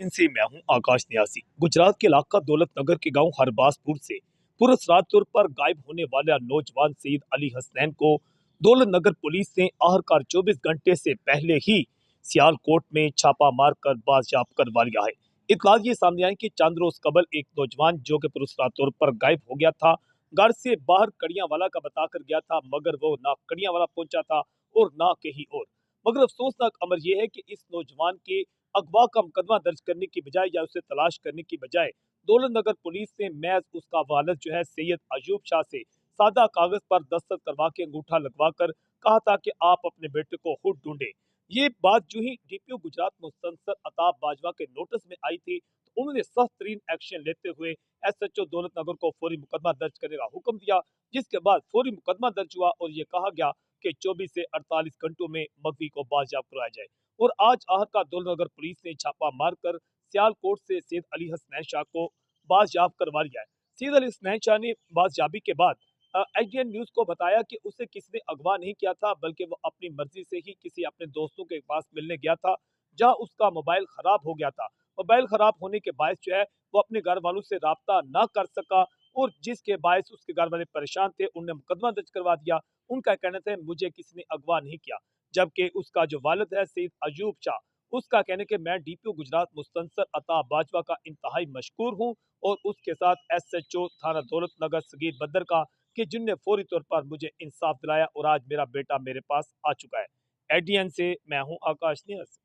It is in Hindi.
इनसे मैं हूं आकाश न्यासी। गुजरात के इलाका दौलत नगर के गांव हरबासपुर से पुरस्रात तौर पर गायब होने वाला नौजवान सईद अली हसनैन को दौलत नगर पुलिस ने आखिरकार 24 घंटे से पहले ही सियालकोट में छापा मारकर बाजियाब करवा लिया है। इतला ये सामने आई कि चंद रोज कबल एक नौजवान जो कि पुरस्रात तौर पर गायब हो गया था, घर से बाहर कड़ियावाला का बताकर गया था, मगर वो ना कड़ियावाला पहुंचा था और ना कहीं और। मगर अफसोसनाक अमर यह है कि इस नौजवान के अगवा का मुकदमा दर्ज करने की बजाय या उसे तलाश करने की बजाय दौलत नगर पुलिस ने महज उसका वालिद जो है सैयद अयूब शाह से सादा कागज पर दस्तखत करवा के अंगूठा लगवा कर कहा था कि आप अपने बेटे को खुद ढूंढे। ये बात जो ही डीपीओ गुजरात मुस्तनसर अताब बाजवा के नोटिस में आई थी, तो उन्होंने सख्त तरीन एक्शन लेते हुए एसएचओ दौलत नगर को फौरी मुकदमा दर्ज करने का हुक्म दिया, जिसके बाद फौरी मुकदमा दर्ज हुआ और ये कहा गया कि 24 से 48 घंटों में मगवी को बाजियाब करवाया जाए। और आज आहरका दौलत नगर पुलिस ने छापा मारकर सियालकोट से सैयद अली हसनैन शाह को बाजियाब करवा लिया है। सैयद अली हसनैन शाह ने बाजियाबी के बाद एचडीएन न्यूज को बताया कि उसे किसी ने अगवा नहीं किया था, बल्कि वो अपनी मर्जी से ही किसी अपने दोस्तों के पास मिलने गया था, जहां उसका मोबाइल खराब हो गया था। मोबाइल खराब होने के बायस जो है वो अपने घर वालों से राब्ता ना कर सका और जिसके बायस उसके घर वाले परेशान थे, उन्होंने मुकदमा दर्ज करवा दिया। उनका कहना था मुझे किसी ने अगवा नहीं किया, जबकि उसका जो वालिद है सईद अयूब शाह, उसका कहने के मैं डीपीओ गुजरात मुस्तनसर अता बाजवा का इंतहाई मशकूर हूं और उसके साथ एसएचओ थाना दौलत नगर सगीर बदर का, कि जिनने फौरी तौर पर मुझे इंसाफ दिलाया और आज मेरा बेटा मेरे पास आ चुका है। एडीएन से मैं हूं आकाश न्यास।